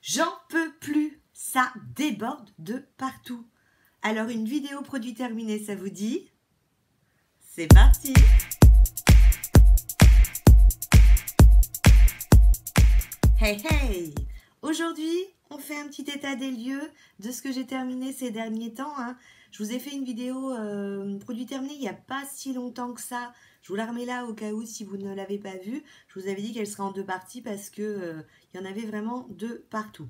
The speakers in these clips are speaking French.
J'en peux plus, ça déborde de partout. Alors une vidéo produit terminée, ça vous dit? C'est parti! Hey hey! Aujourd'hui, on fait un petit état des lieux de ce que j'ai terminé ces derniers temps. Je vous ai fait une vidéo produit terminé il n'y a pas si longtemps que ça. Je vous la remets là au cas où si vous ne l'avez pas vue. Je vous avais dit qu'elle serait en deux parties parce que il y en avait vraiment de partout.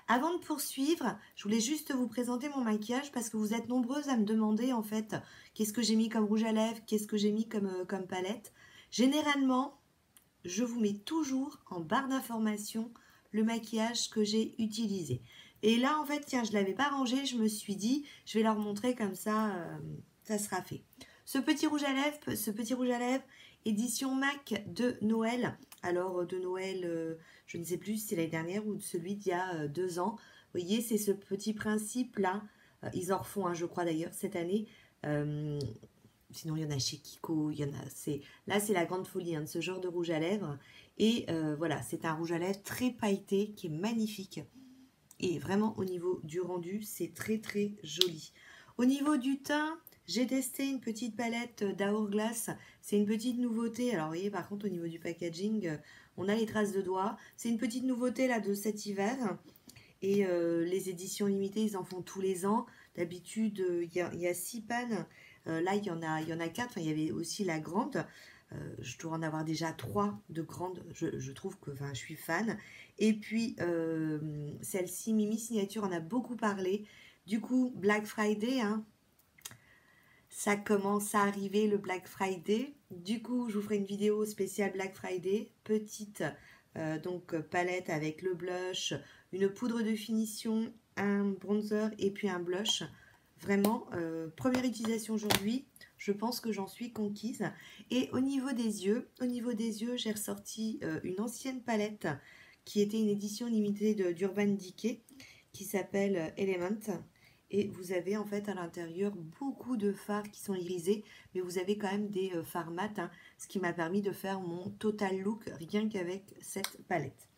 Avant de poursuivre, je voulais juste vous présenter mon maquillage parce que vous êtes nombreuses à me demander en fait qu'est-ce que j'ai mis comme rouge à lèvres, qu'est-ce que j'ai mis comme palette. Généralement, je vous mets toujours en barre d'information le maquillage que j'ai utilisé. Et là, en fait, tiens, je ne l'avais pas rangé, je me suis dit, je vais leur montrer comme ça, ça sera fait. Ce petit rouge à lèvres, édition MAC de Noël. Alors, de Noël, je ne sais plus si c'est l'année dernière ou celui d'il y a 2 ans. Vous voyez, c'est ce petit principe-là. Ils en refont, je crois d'ailleurs, cette année. Sinon, il y en a chez Kiko, il y en a. Là, c'est la grande folie de ce genre de rouge à lèvres. Et voilà, c'est un rouge à lèvres très pailleté qui est magnifique. Et vraiment, au niveau du rendu, c'est très très joli. Au niveau du teint, j'ai testé une petite palette d'Hourglass. C'est une petite nouveauté. Alors, vous voyez, par contre, au niveau du packaging, on a les traces de doigts. C'est une petite nouveauté là de cet hiver. Et les éditions limitées, ils en font tous les ans. D'habitude, il y a 6 pannes. Là, il y en a 4. Enfin, il y avait aussi la grande. Je dois en avoir déjà 3 de grandes. Je trouve que je suis fan. Et puis, celle-ci, Mimi Signature, en a beaucoup parlé. Du coup, Black Friday, ça commence à arriver le Black Friday. Du coup, je vous ferai une vidéo spéciale Black Friday. Petite palette avec le blush, une poudre de finition, un bronzer et puis un blush. Vraiment, première utilisation aujourd'hui. Je pense que j'en suis conquise. Et au niveau des yeux, j'ai ressorti une ancienne palette qui était une édition limitée d'Urban Decay qui s'appelle Element. Et vous avez en fait à l'intérieur beaucoup de fards qui sont irisés, mais vous avez quand même des fards mat, ce qui m'a permis de faire mon total look rien qu'avec cette palette.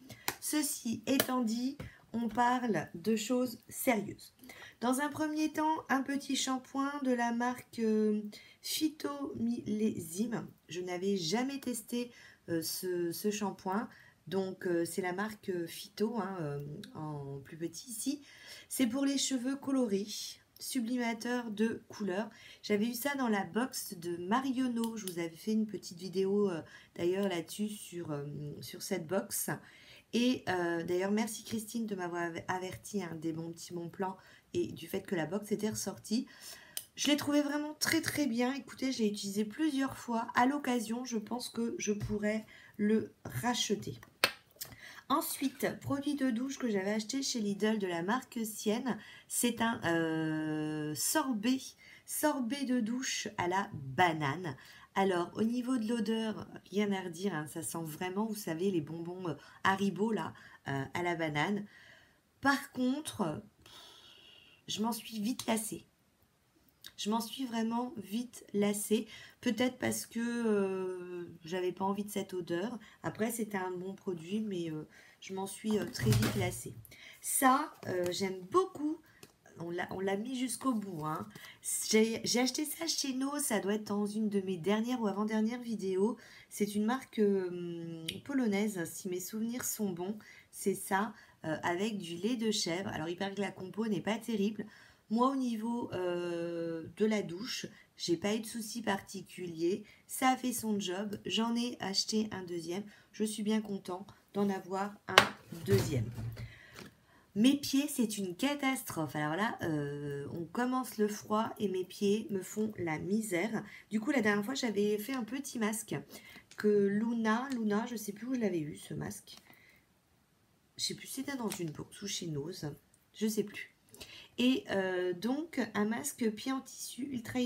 Ceci étant dit, on parle de choses sérieuses. Dans un premier temps, un petit shampoing de la marque Phyto Millésime. Je n'avais jamais testé ce shampoing. Donc, c'est la marque Phyto, en plus petit ici. C'est pour les cheveux colorés, sublimateur de couleurs. J'avais eu ça dans la box de Marionneau. Je vous avais fait une petite vidéo d'ailleurs là-dessus sur cette box. Et d'ailleurs, merci Christine de m'avoir averti des bons petits bons plans et du fait que la box était ressortie. Je l'ai trouvé vraiment très très bien. Écoutez, j'ai utilisé plusieurs fois. À l'occasion, je pense que je pourrais le racheter. Ensuite, produit de douche que j'avais acheté chez Lidl de la marque Sienne. C'est un sorbet de douche à la banane. Alors, au niveau de l'odeur, rien à redire, ça sent vraiment, vous savez, les bonbons Haribo là, à la banane. Par contre, je m'en suis vite lassée. Je m'en suis vraiment vite lassée. Peut-être parce que j'avais pas envie de cette odeur. Après, c'était un bon produit, mais je m'en suis très vite lassée. Ça, j'aime beaucoup. On l'a mis jusqu'au bout. J'ai acheté ça chez Nos. Ça doit être dans une de mes dernières ou avant-dernières vidéos. C'est une marque polonaise, si mes souvenirs sont bons. C'est ça, avec du lait de chèvre. Alors, il paraît que la compo n'est pas terrible. Moi, au niveau de la douche, j'ai pas eu de soucis particuliers. Ça a fait son job. J'en ai acheté un deuxième. Je suis bien content d'en avoir un deuxième. Mes pieds, c'est une catastrophe. Alors là, on commence le froid et mes pieds me font la misère. Du coup, la dernière fois, j'avais fait un petit masque que Luna, je sais plus où je l'avais eu, ce masque. Je sais plus si c'était dans une box ou chez Nose. Je sais plus. Et donc, un masque pied en tissu ultra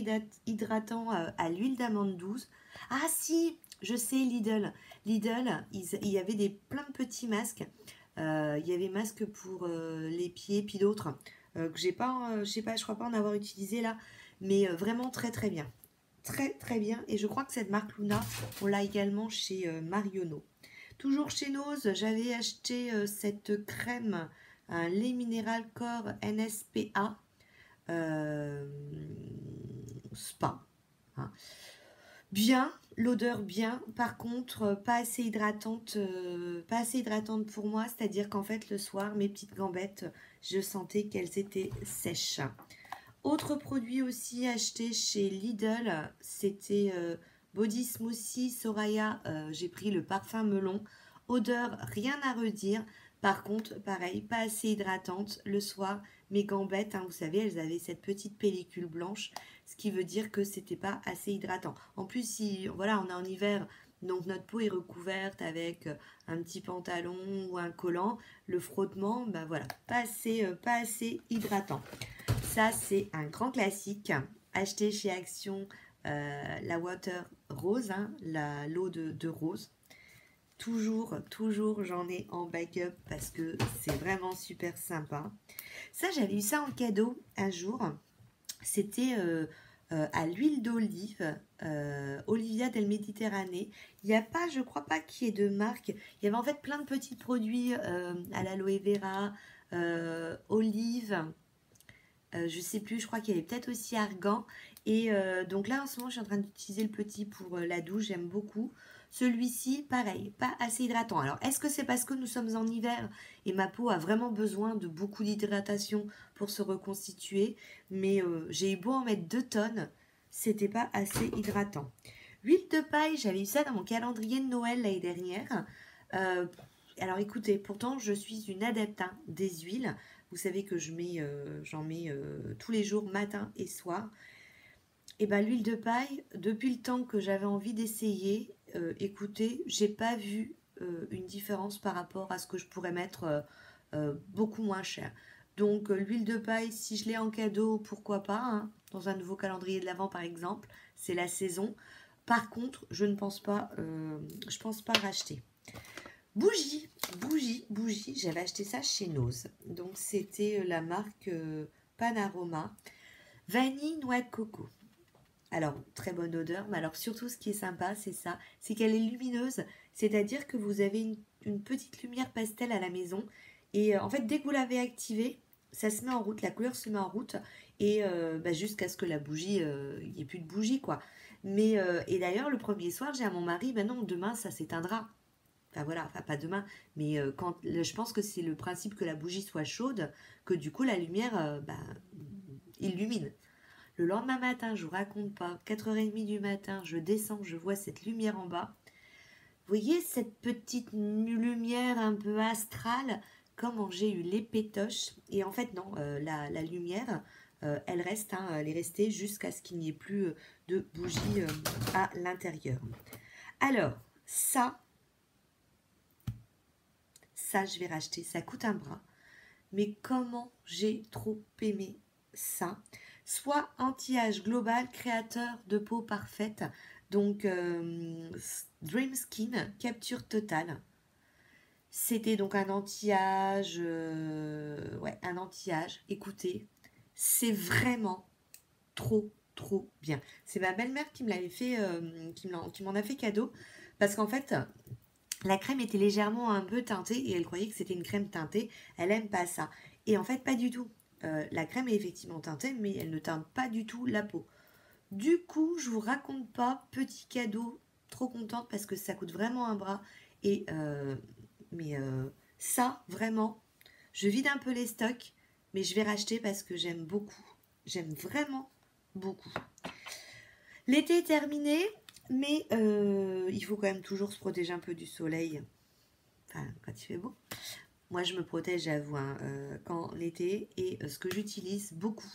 hydratant à l'huile d'amande douce. Ah si, je sais, Lidl, il y avait plein de petits masques. Il y avait masque pour les pieds, puis d'autres que j'ai pas, je sais pas, je crois pas en avoir utilisé là. Mais vraiment très très bien. Très très bien. Et je crois que cette marque Luna, on l'a également chez Marionneau. Toujours chez Nose, j'avais acheté cette crème un lait minéral corps NSPA spa. Hein. Bien, l'odeur bien, par contre pas assez hydratante pour moi, c'est-à-dire qu'en fait le soir mes petites gambettes, je sentais qu'elles étaient sèches. Autre produit aussi acheté chez Lidl, c'était Body Smoothie Soraya, j'ai pris le parfum melon, odeur rien à redire, par contre pareil, pas assez hydratante, le soir mes gambettes, hein, vous savez, elles avaient cette petite pellicule blanche, ce qui veut dire que c'était pas assez hydratant. En plus, si voilà, on est en hiver, donc notre peau est recouverte avec un petit pantalon ou un collant, le frottement, ben voilà, pas assez hydratant. Ça, c'est un grand classique. Acheté chez Action, la Water Rose, hein, l'eau de rose. Toujours, j'en ai en backup parce que c'est vraiment super sympa. Ça, j'avais eu ça en cadeau un jour. C'était à l'huile d'olive, Olivia del Méditerranée. Il n'y a pas, je crois pas qu'il y ait de marque. Il y avait en fait plein de petits produits à l'aloe vera, olive. Je sais plus, je crois qu'il y avait peut-être aussi argan. Et donc là, en ce moment, je suis en train d'utiliser le petit pour la douche, j'aime beaucoup. Celui-ci, pareil, pas assez hydratant. Alors, est-ce que c'est parce que nous sommes en hiver et ma peau a vraiment besoin de beaucoup d'hydratation pour se reconstituer? Mais j'ai eu beau en mettre 2 tonnes, c'était pas assez hydratant. Huile de paille, j'avais eu ça dans mon calendrier de Noël l'année dernière. Euh, alors écoutez, pourtant je suis une adepte hein, des huiles. Vous savez que j'en mets tous les jours, matin et soir. Et ben l'huile de paille, depuis le temps que j'avais envie d'essayer, écoutez, j'ai pas vu une différence par rapport à ce que je pourrais mettre beaucoup moins cher. Donc l'huile de paille, si je l'ai en cadeau, pourquoi pas, hein, dans un nouveau calendrier de l'Avent par exemple, c'est la saison. Par contre, je pense pas racheter. Bougie, j'avais acheté ça chez Nose. Donc c'était la marque Panaroma. Vanille, noix de coco. Alors, très bonne odeur, mais alors surtout ce qui est sympa, c'est ça, c'est qu'elle est lumineuse, c'est-à-dire que vous avez une petite lumière pastel à la maison, et en fait, dès que vous l'avez activée, ça se met en route, la couleur se met en route, et jusqu'à ce que la bougie, il n'y ait plus de bougie, quoi. Mais, et d'ailleurs, le premier soir, j'ai à mon mari, ben non, demain, ça s'éteindra. Enfin voilà, enfin pas demain, mais je pense que c'est le principe que la bougie soit chaude, que du coup la lumière illumine. Le lendemain matin, je vous raconte pas, 4h30 du matin, je descends, je vois cette lumière en bas. Vous voyez cette petite lumière un peu astrale, comment j'ai eu les pétoches. Et en fait non, la lumière, elle reste, hein, elle est restée jusqu'à ce qu'il n'y ait plus de bougie à l'intérieur. Alors, ça, je vais racheter, ça coûte un bras. Mais comment j'ai trop aimé ça. Soit anti-âge global, créateur de peau parfaite. Donc, Dream Skin, capture totale. C'était donc un anti-âge. Ouais, un anti-âge. Écoutez, c'est vraiment trop bien. C'est ma belle-mère qui me l'avait fait, qui m'en a fait cadeau. Parce qu'en fait, la crème était légèrement un peu teintée et elle croyait que c'était une crème teintée. Elle aime pas ça. Et en fait, pas du tout. La crème est effectivement teintée, mais elle ne teinte pas du tout la peau. Du coup, je vous raconte pas, petit cadeau, trop contente parce que ça coûte vraiment un bras. Et ça, vraiment, je vide un peu les stocks, mais je vais racheter parce que j'aime beaucoup. J'aime vraiment beaucoup. L'été est terminé, mais il faut quand même toujours se protéger un peu du soleil. Enfin, quand il fait beau. Moi, je me protège, j'avoue, hein, quand l'été. Et ce que j'utilise beaucoup,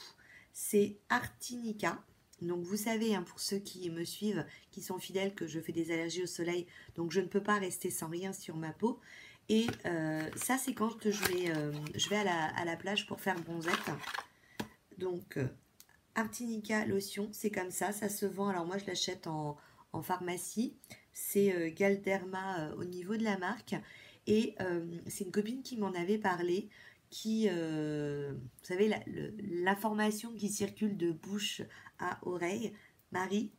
c'est Artinica. Donc, vous savez, hein, pour ceux qui me suivent, qui sont fidèles, que je fais des allergies au soleil. Donc, je ne peux pas rester sans rien sur ma peau. Et ça, c'est quand je vais à la plage pour faire bronzette. Donc, Artinica lotion, c'est comme ça se vend. Alors, moi, je l'achète en pharmacie. C'est Galderma au niveau de la marque. Et c'est une copine qui m'en avait parlé, vous savez, l'information qui circule de bouche à oreille, Marie,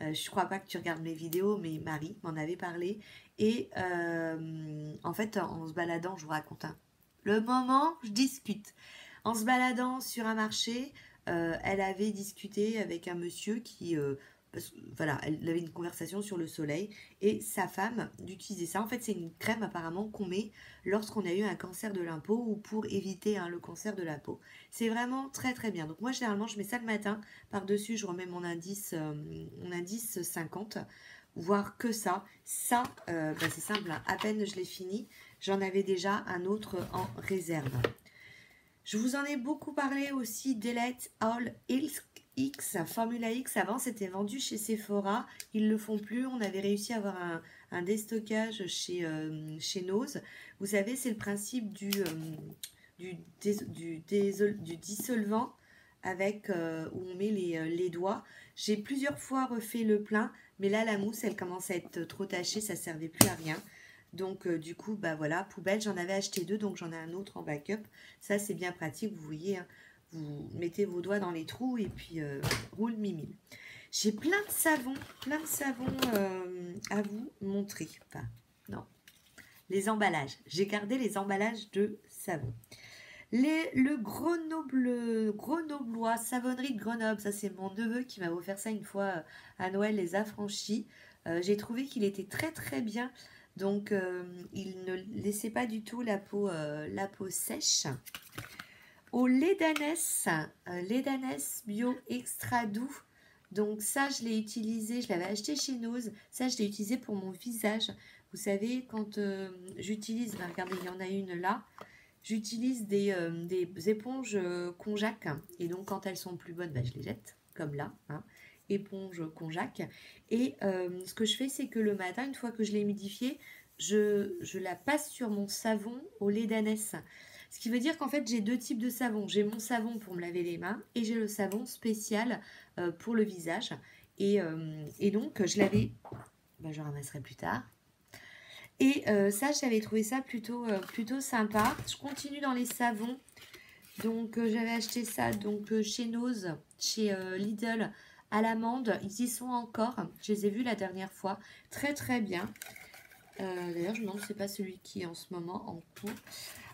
je crois pas que tu regardes mes vidéos, mais Marie m'en avait parlé. Et en fait, en se baladant, je vous raconte, hein, le moment, je discute. En se baladant sur un marché, elle avait discuté avec un monsieur qui, voilà, elle avait une conversation sur le soleil et sa femme d'utiliser ça. En fait, c'est une crème apparemment qu'on met lorsqu'on a eu un cancer de la peau ou pour éviter le cancer de la peau. C'est vraiment très très bien. Donc moi, généralement, je mets ça le matin. Par-dessus, je remets mon indice 50, voire que ça. Ça, c'est simple, hein. À peine je l'ai fini, j'en avais déjà un autre en réserve. Je vous en ai beaucoup parlé aussi d'Elite All X, Formula X. Avant, c'était vendu chez Sephora. Ils ne le font plus. On avait réussi à avoir un déstockage chez Nose. Vous savez, c'est le principe du dissolvant avec où on met les doigts. J'ai plusieurs fois refait le plein, mais là, la mousse, elle commence à être trop tachée. Ça ne servait plus à rien. Donc, du coup, bah voilà, poubelle, j'en avais acheté 2, donc j'en ai un autre en backup. Ça, c'est bien pratique, vous voyez, hein, vous mettez vos doigts dans les trous et puis roule mimile. J'ai plein de savons à vous montrer. Enfin, non, les emballages. J'ai gardé les emballages de savon. Le Grenoblois, Savonnerie de Grenoble, ça c'est mon neveu qui m'a offert ça une fois à Noël, les affranchis. J'ai trouvé qu'il était très très bien. Donc, il ne laissait pas du tout la peau sèche. Au lait d'ânesse bio extra doux. Donc ça, je l'ai utilisé, je l'avais acheté chez Nose. Ça, je l'ai utilisé pour mon visage. Vous savez, quand j'utilise, regardez, il y en a une là. J'utilise des éponges konjac. Et donc, quand elles sont plus bonnes, je les jette, comme là, hein. Éponge konjac. Et ce que je fais, c'est que le matin, une fois que je l'ai humidifiée, je la passe sur mon savon au lait d'ânesse. Ce qui veut dire qu'en fait, j'ai 2 types de savon. J'ai mon savon pour me laver les mains et j'ai le savon spécial pour le visage. Et donc, je l'avais... je ramasserai plus tard. Et ça, j'avais trouvé ça plutôt sympa. Je continue dans les savons. Donc, j'avais acheté ça chez Nose, chez Lidl, à l'amande. Ils y sont encore. Je les ai vus la dernière fois. Très, très bien. D'ailleurs, je me demande si c'est pas celui qui est en ce moment en cours.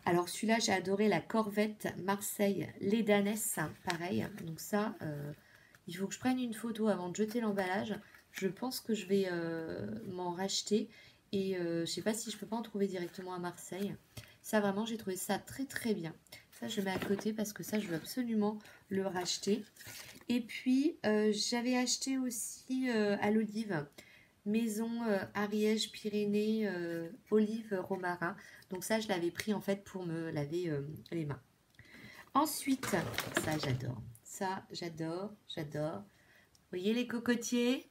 Alors, celui-là, j'ai adoré la Corvette Marseille lait d'ânesse. Pareil. Donc ça, il faut que je prenne une photo avant de jeter l'emballage. Je pense que je vais m'en racheter. Et je sais pas si je peux pas en trouver directement à Marseille. Ça, vraiment, j'ai trouvé ça très, très bien. Ça, je mets à côté parce que ça, je veux absolument le racheter. Et puis, j'avais acheté aussi à l'olive, maison Ariège, Pyrénées, olive, romarin. Donc ça, je l'avais pris en fait pour me laver les mains. Ensuite, ça, j'adore. Ça, j'adore, j'adore. Vous voyez les cocotiers?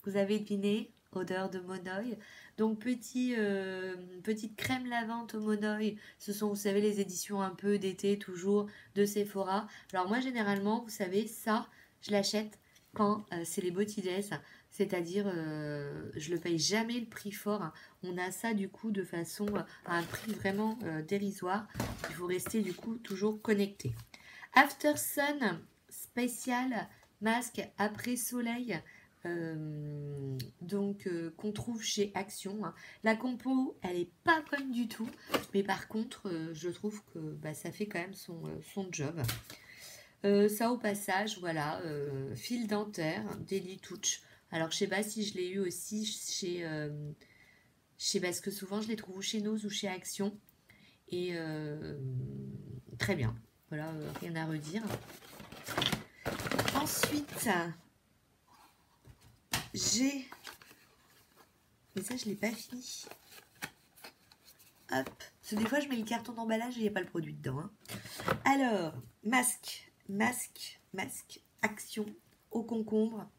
Vous avez deviné? Odeur de monoï. Donc, petite crème lavante au monoï. Ce sont, vous savez, les éditions un peu d'été, toujours, de Sephora. Alors, moi, généralement, vous savez, ça, je l'achète quand c'est les Botides. C'est-à-dire, je ne paye jamais le prix fort, hein. On a ça, du coup, de façon à un prix vraiment dérisoire. Il faut rester, du coup, toujours connecté. After Sun spécial masque après soleil. Qu'on trouve chez Action, hein. La compo, elle est pas bonne du tout, mais par contre, je trouve que ça fait quand même son job. Ça au passage, voilà, fil dentaire, Daily Touch. Alors, je sais pas si je l'ai eu aussi chez... parce que souvent, je les trouve chez Nose ou chez Action. Et très bien. Voilà, rien à redire. Ensuite... Mais ça, je ne l'ai pas fini. Hop. Parce que des fois, je mets le carton d'emballage et il n'y a pas le produit dedans, hein. Alors, masque. Action au concombre.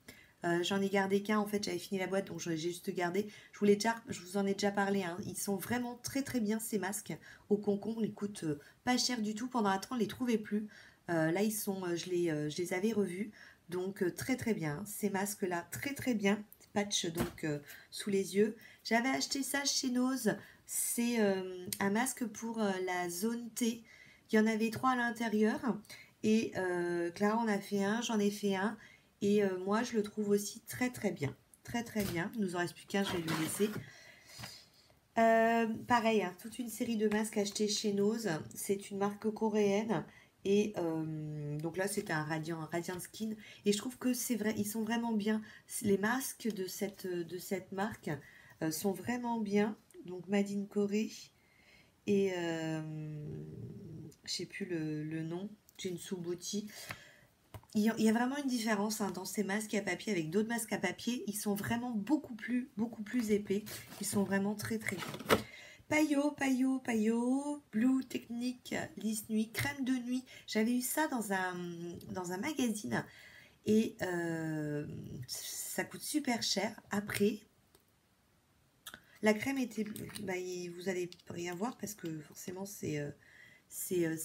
J'en ai gardé qu'un. En fait, j'avais fini la boîte, donc j'ai juste gardé. Je vous en ai déjà parlé, hein. Ils sont vraiment très, très bien, ces masques au concombre. Ils coûtent pas cher du tout. Pendant un temps, on ne les trouvait plus. Là, ils sont, je les avais revus. Donc, très très bien. Ces masques-là, très très bien. Patch donc sous les yeux. J'avais acheté ça chez Nose. C'est un masque pour la zone T. Il y en avait 3 à l'intérieur. Et Clara en a fait un, j'en ai fait un. Et moi, je le trouve aussi très très bien. Très très bien. Il nous en reste plus qu'un, je vais lui laisser. Pareil, hein, toute une série de masques achetés chez Nose. C'est une marque coréenne. Et donc là, c'était un Radiant Skin. Et je trouve que c'est vrai, ils sont vraiment bien. Les masques de cette marque sont vraiment bien. Donc Made in Corée. Et je sais plus le nom. Jinsubuti. Il y a vraiment une différence hein, dans ces masques à papier avec d'autres masques à papier. Ils sont vraiment beaucoup plus épais. Ils sont vraiment très très beaux. Payot, Blue Technique, Lisse Nuit, crème de nuit. J'avais eu ça dans un magazine et ça coûte super cher. Après, la crème était... Bah, vous allez rien voir parce que forcément c'est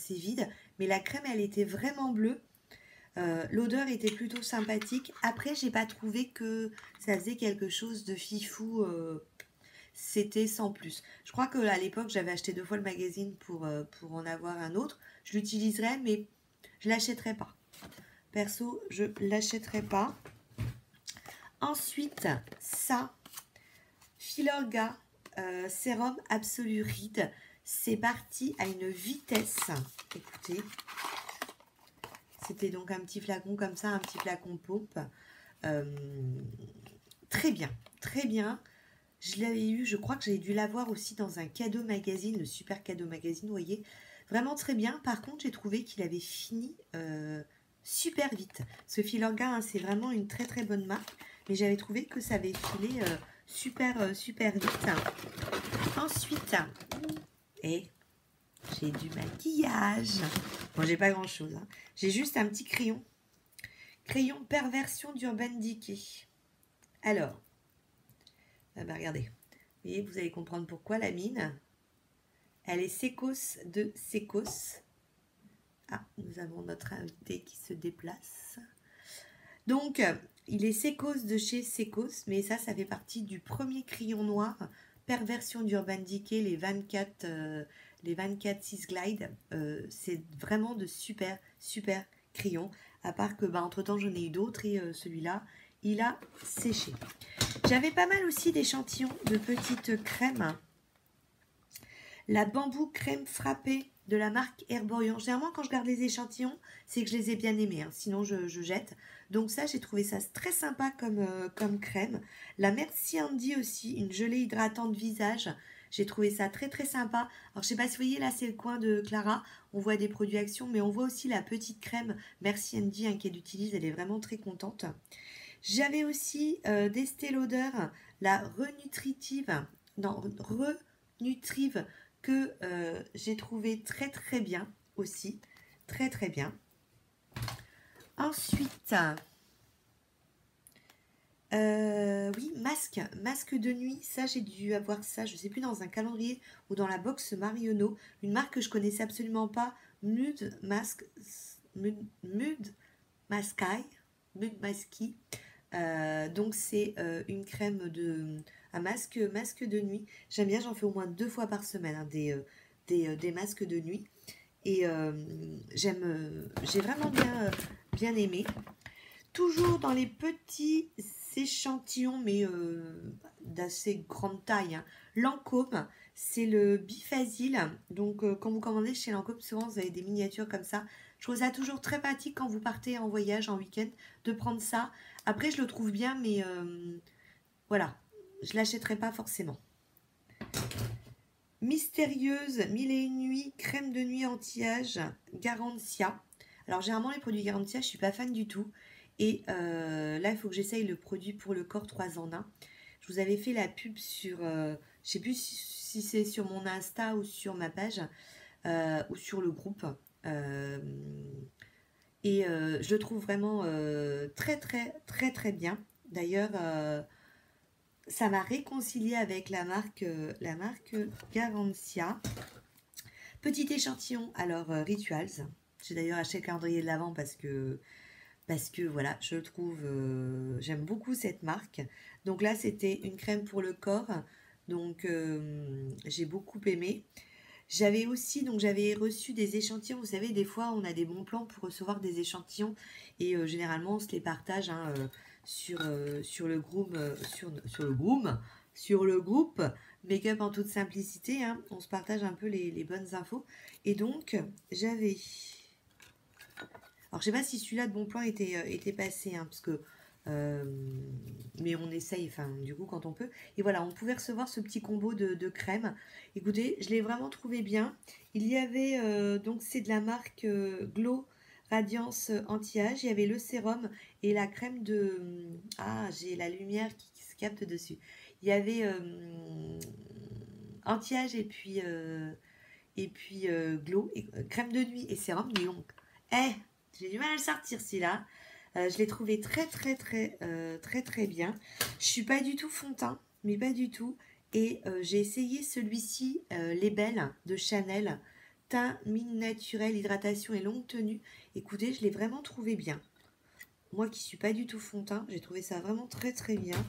vide. Mais la crème, elle était vraiment bleue. L'odeur était plutôt sympathique. Après, j'ai pas trouvé que ça faisait quelque chose de fifou. C'était sans plus. Je crois qu'à l'époque, j'avais acheté 2 fois le magazine pour en avoir un autre. Je l'utiliserais, mais je l'achèterais pas. Perso, je l'achèterais pas. Ensuite, ça, Filorga Sérum Absolu Ride. C'est parti à une vitesse. Écoutez. C'était donc un petit flacon comme ça, un petit flacon pompe. Très bien, très bien. Je l'avais eu, je crois que j'avais dû l'avoir aussi dans un cadeau magazine, le super cadeau magazine, vous voyez. Vraiment très bien. Par contre, j'ai trouvé qu'il avait fini super vite. Ce Filorga, hein, c'est vraiment une très très bonne marque. Mais j'avais trouvé que ça avait filé super vite. Ensuite, j'ai du maquillage. Bon, j'ai pas grand chose. Hein. J'ai juste un petit crayon. Crayon Perversion d'Urban Decay. Alors, regardez. Vous allez comprendre pourquoi la mine. Elle est Secos de Secos. Ah, nous avons notre invité qui se déplace. Donc, il est Secos de chez Secos. Mais ça fait partie du premier crayon noir. Perversion d'Urban Decay, les 24 6 Glide. C'est vraiment de super crayons. À part que, entre-temps, j'en ai eu d'autres. Et celui-là, il a séché. J'avais pas mal aussi d'échantillons de petites crèmes. La bambou crème frappée de la marque Herborian. Généralement, quand je garde les échantillons, c'est que je les ai bien aimés. Hein. Sinon, je jette. Donc ça, j'ai trouvé ça très sympa comme crème. La Merci Andy aussi, une gelée hydratante visage. J'ai trouvé ça très sympa. Alors, je sais pas si vous voyez, là, c'est le coin de Clara. On voit des produits Action, mais on voit aussi la petite crème Merci Andy hein, qu'elle utilise. Elle est vraiment très contente. J'avais aussi d'Estée Lauder, la Renutritive, que j'ai trouvé très bien aussi. Très bien. Ensuite, oui, masque de nuit. Ça, j'ai dû avoir ça, je sais plus, dans un calendrier ou dans la box Marionneau. Une marque que je connaissais absolument pas. Mood Masky. Donc c'est une crème un masque de nuit. J'aime bien, j'en fais au moins 2 fois par semaine hein, des masques de nuit. Et j'ai vraiment bien aimé. Toujours dans les petits échantillons, mais d'assez grande taille. Hein. Lancôme, c'est le Bifazil. Donc quand vous commandez chez Lancôme, souvent vous avez des miniatures comme ça. Je trouve ça toujours très pratique quand vous partez en voyage, en week-end, de prendre ça. Après, je le trouve bien, mais voilà, je ne l'achèterai pas forcément. Mystérieuse, 1001 nuits, crème de nuit anti-âge, Garantia. Alors, généralement, les produits Garantia, je ne suis pas fan du tout. Et là, il faut que j'essaye le produit pour le corps 3 en 1. Je vous avais fait la pub sur, je ne sais plus si c'est sur mon Insta ou sur ma page, ou sur le groupe. Et je le trouve vraiment très bien. D'ailleurs, ça m'a réconcilié avec la marque Garantia. Petit échantillon, alors Rituals. J'ai d'ailleurs acheté le calendrier de l'Avent parce que voilà, je trouve, j'aime beaucoup cette marque. Donc là, c'était une crème pour le corps. Donc, j'ai beaucoup aimé. J'avais aussi, donc j'avais reçu des échantillons. Vous savez, des fois, on a des bons plans pour recevoir des échantillons. Et généralement, on se les partage hein, sur le groupe make-up en toute simplicité, hein. On se partage un peu les bonnes infos. Et donc, j'avais... Alors, je sais pas si celui-là de Bonplan était passé, hein, parce que... mais on essaye, enfin, du coup, quand on peut. Et voilà, on pouvait recevoir ce petit combo de crème. Écoutez, je l'ai vraiment trouvé bien. Il y avait, donc, c'est de la marque Glow Radiance Anti-Âge. Il y avait le sérum et la crème de... Ah, j'ai la lumière qui se capte dessus. Il y avait anti-âge et puis Glow, crème de nuit et sérum. Dis donc, j'ai du mal à le sortir celui-là. Je l'ai trouvé très bien. Je suis pas du tout fond de teint, mais pas du tout. Et j'ai essayé celui-ci, les Belles de Chanel, teint mine naturel, hydratation et longue tenue. Écoutez, je l'ai vraiment trouvé bien. Moi qui suis pas du tout fond de teint, j'ai trouvé ça vraiment très bien.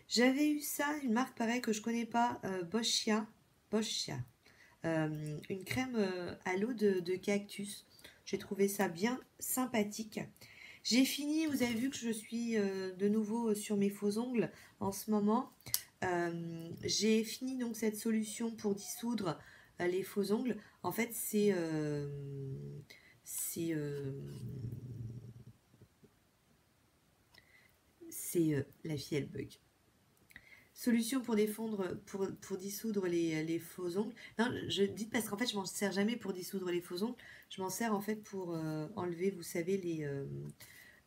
J'avais eu ça, une marque pareille que je connais pas, Boschia. Une crème à l'eau de cactus. J'ai trouvé ça bien sympathique. J'ai fini, vous avez vu que je suis de nouveau sur mes faux ongles en ce moment. J'ai fini donc cette solution pour dissoudre les faux ongles. En fait, c'est la fille elle bug. Solution pour défendre, pour dissoudre les faux ongles. Non, je dis parce qu'en fait, je m'en sers jamais pour dissoudre les faux ongles. Je m'en sers en fait pour enlever, vous savez,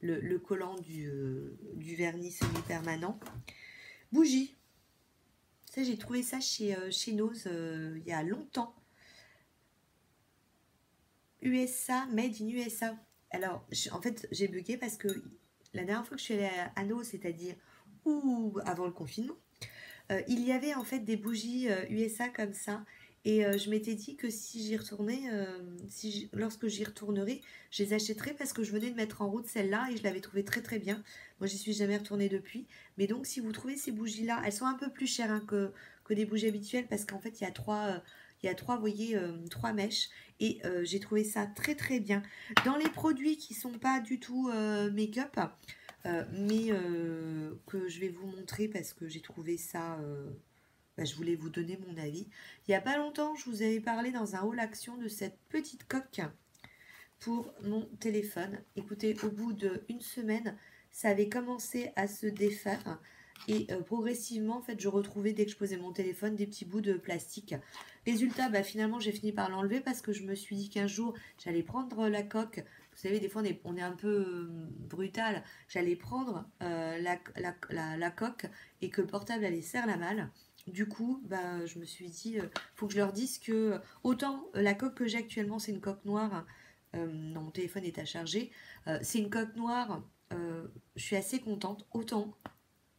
le collant du vernis semi-permanent. Bougie. Ça, j'ai trouvé ça chez Nose il y a longtemps. USA, made in USA. Alors, en fait, j'ai bugué parce que la dernière fois que je suis allée à Nose, c'est-à-dire avant le confinement, il y avait en fait des bougies USA comme ça. Et je m'étais dit que si j'y retournais, lorsque j'y retournerai, je les achèterais parce que je venais de mettre en route celle-là et je l'avais trouvée très bien. Moi, j'y suis jamais retournée depuis. Mais donc, si vous trouvez ces bougies-là, elles sont un peu plus chères hein, que des bougies habituelles parce qu'en fait, il y a trois, vous voyez, 3 mèches. Et j'ai trouvé ça très bien. Dans les produits qui sont pas du tout make-up, mais que je vais vous montrer parce que j'ai trouvé ça... je voulais vous donner mon avis. Il n'y a pas longtemps, je vous avais parlé dans un haul action de cette petite coque pour mon téléphone. Écoutez, au bout d'une semaine, ça avait commencé à se défaire. Et progressivement, en fait, je retrouvais, dès que je posais mon téléphone, des petits bouts de plastique. Résultat, finalement, j'ai fini par l'enlever parce que je me suis dit qu'un jour, j'allais prendre la coque. Vous savez, des fois, on est un peu brutal. J'allais prendre la coque et que le portable allait serre la malle. Du coup, je me suis dit, faut que je leur dise que autant la coque que j'ai actuellement, c'est une coque noire. Non, mon téléphone est à charger. C'est une coque noire. Je suis assez contente. Autant,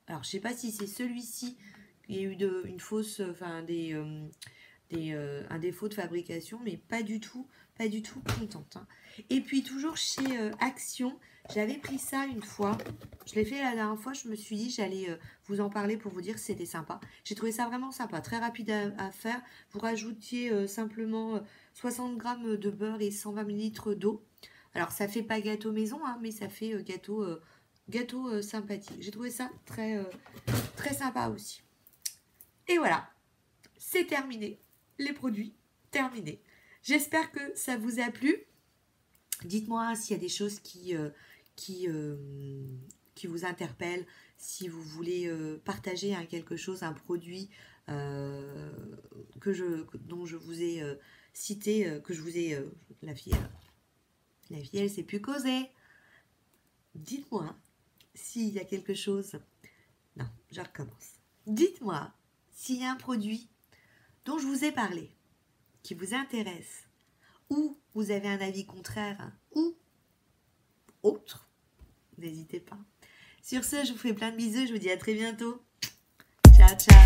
alors je sais pas si c'est celui-ci qui a eu une fausse, enfin un défaut de fabrication, mais pas du tout contente. Hein. Et puis toujours chez Action, j'avais pris ça une fois. Je l'ai fait la dernière fois, je me suis dit j'allais vous en parler pour vous dire que c'était sympa. J'ai trouvé ça vraiment sympa, très rapide à faire. Vous rajoutiez simplement 60 grammes de beurre et 120 ml d'eau. Alors ça fait pas gâteau maison, hein, mais ça fait gâteau sympathique. J'ai trouvé ça très sympa aussi. Et voilà, c'est terminé. Les produits terminés. J'espère que ça vous a plu. Dites-moi s'il y a des choses qui vous interpellent, si vous voulez partager quelque chose, un produit dont je vous ai cité, que je vous ai... la fille, elle sait plus causer. Dites-moi s'il y a quelque chose... Non, je recommence. Dites-moi s'il y a un produit dont je vous ai parlé, qui vous intéresse, ou vous avez un avis contraire, ou autre, n'hésitez pas. Sur ce, je vous fais plein de bisous, je vous dis à très bientôt. Ciao, ciao.